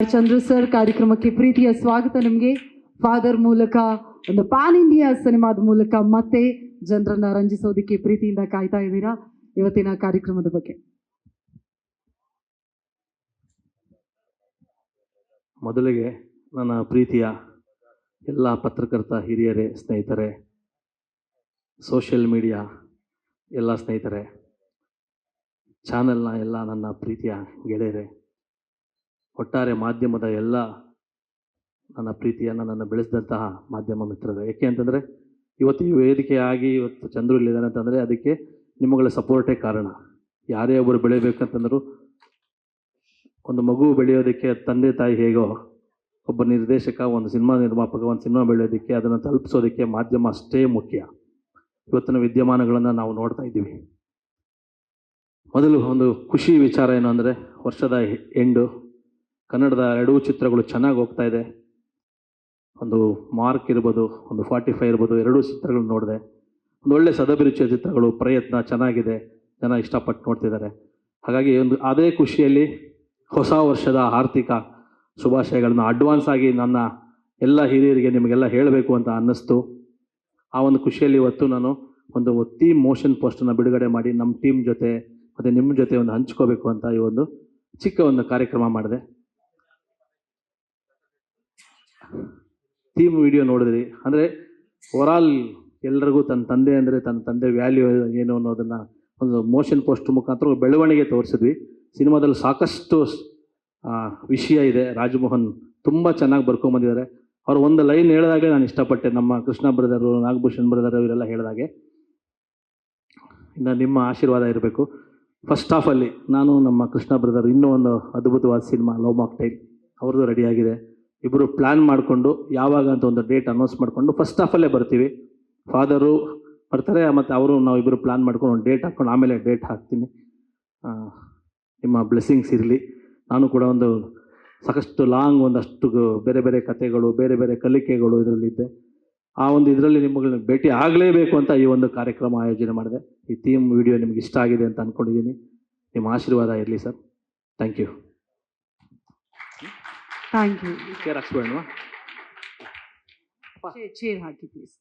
Chandru sir ಕಾರ್ಯಕ್ರಮಕ್ಕೆ ಪ್ರೀತಿಯ ಸ್ವಾಗತ. ನಿಮಗೆ ಫಾದರ್ ಮೂಲಕ ಒಂದು ಪ್ಯಾನ್ ಇಂಡಿಯಾ ಸಿನಿಮಾದ ಮೂಲಕ ಮತ್ತೆ ಜನರನ್ನ ರಂಜಿಸೋದಕ್ಕೆ ಪ್ರೀತಿಯಿಂದ ಕಾಯ್ತಾ ಇದ್ದೀರಾ. ಇವತ್ತಿನ ಕಾರ್ಯಕ್ರಮದ ಬಗ್ಗೆ ಮೊದಲಿಗೆ ನನ್ನ ಪ್ರೀತಿಯ ಎಲ್ಲ ಪತ್ರಕರ್ತ ಹಿರಿಯರೇ, ಸ್ನೇಹಿತರೆ, ಸೋಷಿಯಲ್ ಮೀಡಿಯಾ ಎಲ್ಲ ಸ್ನೇಹಿತರೆ, ಚಾನೆಲ್ನ ಎಲ್ಲ ನನ್ನ ಪ್ರೀತಿಯ ಗೆಳೆಯರೇ, ಒಟ್ಟಾರೆ ಮಾಧ್ಯಮದ ಎಲ್ಲ ನನ್ನ ಪ್ರೀತಿಯನ್ನು ನನ್ನ ಬೆಳೆಸಿದಂತಹ ಮಾಧ್ಯಮ ಮಿತ್ರರೇ. ಏಕೆ ಅಂತಂದರೆ ಇವತ್ತು ಈ ವೇದಿಕೆಯಾಗಿ ಇವತ್ತು ಚಂದ್ರು ಇಲ್ಲಿದ್ದಾನೆ ಅಂತಂದರೆ ಅದಕ್ಕೆ ನಿಮ್ಮಗಳ ಸಪೋರ್ಟೇ ಕಾರಣ. ಯಾರೇ ಒಬ್ಬರು ಬೆಳೆಯಬೇಕಂತಂದರೂ ಒಂದು ಮಗು ಬೆಳೆಯೋದಕ್ಕೆ ತಂದೆ ತಾಯಿ ಹೇಗೋ, ಒಬ್ಬ ನಿರ್ದೇಶಕ, ಒಂದು ಸಿನಿಮಾ ನಿರ್ಮಾಪಕ ಒಂದು ಸಿನಿಮಾ ಬೆಳೆಯೋದಕ್ಕೆ ಅದನ್ನು ತಲುಪಿಸೋದಕ್ಕೆ ಮಾಧ್ಯಮ ಅಷ್ಟೇ ಮುಖ್ಯ. ಇವತ್ತಿನ ವಿದ್ಯಮಾನಗಳನ್ನು ನಾವು ನೋಡ್ತಾ ಇದ್ದೀವಿ. ಮೊದಲು ಒಂದು ಖುಷಿ ವಿಚಾರ ಏನು ಅಂದರೆ, ವರ್ಷದ ಎಂಡು ಕನ್ನಡದ ಎರಡೂ ಚಿತ್ರಗಳು ಚೆನ್ನಾಗಿ ಹೋಗ್ತಾ ಇದೆ. ಒಂದು ಮಾರ್ಕ್ ಇರ್ಬೋದು, ಒಂದು 45 ಇರ್ಬೋದು, ಎರಡೂ ಚಿತ್ರಗಳು ನೋಡಿದೆ. ಒಂದು ಒಳ್ಳೆ ಸದಭಿರುಚಿಯ ಚಿತ್ರಗಳು, ಪ್ರಯತ್ನ ಚೆನ್ನಾಗಿದೆ, ಜನ ಇಷ್ಟಪಟ್ಟು ನೋಡ್ತಿದ್ದಾರೆ. ಹಾಗಾಗಿ ಒಂದು ಅದೇ ಖುಷಿಯಲ್ಲಿ ಹೊಸ ವರ್ಷದ ಆರ್ಥಿಕ ಶುಭಾಶಯಗಳನ್ನ ಅಡ್ವಾನ್ಸ್ ಆಗಿ ನನ್ನ ಎಲ್ಲ ಹಿರಿಯರಿಗೆ ನಿಮಗೆಲ್ಲ ಹೇಳಬೇಕು ಅಂತ ಅನ್ನಿಸ್ತು. ಆ ಒಂದು ಖುಷಿಯಲ್ಲಿ ಇವತ್ತು ನಾನು ಒಂದು ಥೀಮ್ ಮೋಷನ್ ಪೋಸ್ಟನ್ನು ಬಿಡುಗಡೆ ಮಾಡಿ ನಮ್ಮ ಟೀಮ್ ಜೊತೆ ಮತ್ತು ನಿಮ್ಮ ಜೊತೆ ಒಂದು ಹಂಚ್ಕೋಬೇಕು ಅಂತ ಈ ಒಂದು ಚಿಕ್ಕ ಒಂದು ಕಾರ್ಯಕ್ರಮ ಮಾಡಿದೆ. ಥೀಮ್ ವಿಡಿಯೋ ನೋಡಿದ್ರಿ ಅಂದರೆ ಓವರಾಲ್ ಎಲ್ರಿಗೂ ತನ್ನ ತಂದೆ ಅಂದರೆ ತನ್ನ ತಂದೆ ವ್ಯಾಲ್ಯೂ ಏನು ಅನ್ನೋದನ್ನು ಒಂದು ಮೋಷನ್ ಪೋಸ್ಟ್ ಮುಖಾಂತರ ಬೆಳವಣಿಗೆ ತೋರಿಸಿದ್ವಿ. ಸಿನಿಮಾದಲ್ಲಿ ಸಾಕಷ್ಟು ವಿಷಯ ಇದೆ. ರಾಜಮೋಹನ್ ತುಂಬ ಚೆನ್ನಾಗಿ ಬರ್ಕೊಂಬಂದಿದ್ದಾರೆ. ಅವರು ಒಂದು ಲೈನ್ ಹೇಳಿದಾಗೆ ನಾನು ಇಷ್ಟಪಟ್ಟೆ. ನಮ್ಮ ಕೃಷ್ಣ ಬ್ರದರು, ನಾಗಭೂಷಣ್ ಬ್ರದರ್ ಇವರೆಲ್ಲ ಹೇಳಿದಾಗೆ ಇನ್ನು ನಿಮ್ಮ ಆಶೀರ್ವಾದ ಇರಬೇಕು. ಫಸ್ಟ್ ಹಾಫಲ್ಲಿ ನಾನು ನಮ್ಮ ಕೃಷ್ಣ ಬ್ರದರ್ ಇನ್ನೂ ಒಂದು ಅದ್ಭುತವಾದ ಸಿನಿಮಾ ಲವ್ ಮಾಕ್ಟೈಲ್ ಅವ್ರದ್ದು ರೆಡಿಯಾಗಿದೆ. ಇಬ್ಬರು ಪ್ಲ್ಯಾನ್ ಮಾಡಿಕೊಂಡು ಯಾವಾಗ ಅಂತ ಒಂದು ಡೇಟ್ ಅನೌನ್ಸ್ ಮಾಡಿಕೊಂಡು ಫಸ್ಟ್ ಹಾಫಲ್ಲೇ ಬರ್ತೀವಿ. ಫಾದರು ಬರ್ತಾರೆ ಮತ್ತು ಅವರು ನಾವಿಬ್ಬರು ಪ್ಲ್ಯಾನ್ ಮಾಡ್ಕೊಂಡು ಒಂದು ಡೇಟ್ ಹಾಕ್ಕೊಂಡು ಆಮೇಲೆ ಡೇಟ್ ಹಾಕ್ತೀನಿ. ನಿಮ್ಮ ಬ್ಲೆಸ್ಸಿಂಗ್ಸ್ ಇರಲಿ. ನಾನು ಕೂಡ ಒಂದು ಸಾಕಷ್ಟು ಲಾಂಗ್ ಒಂದಷ್ಟು ಬೇರೆ ಬೇರೆ ಕಥೆಗಳು, ಬೇರೆ ಬೇರೆ ಕಲಿಕೆಗಳು ಇದರಲ್ಲಿದ್ದೆ. ಆ ಒಂದು ಇದರಲ್ಲಿ ನಿಮ್ಮಗಳನ್ನ ಭೇಟಿ ಆಗಲೇಬೇಕು ಅಂತ ಈ ಒಂದು ಕಾರ್ಯಕ್ರಮ ಆಯೋಜನೆ ಮಾಡಿದೆ. ಈ ಥೀಮ್ ವಿಡಿಯೋ ನಿಮ್ಗೆ ಇಷ್ಟ ಆಗಿದೆ ಅಂತ ಅಂದ್ಕೊಂಡಿದ್ದೀನಿ. ನಿಮ್ಮ ಆಶೀರ್ವಾದ ಇರಲಿ sir. Thank you. Thank you. Care ಹಾಕ್ಸ್ಬೇಡವಾ? ಚೇರ್ ಹಾಕಿ ಪ್ಲೀಸ್.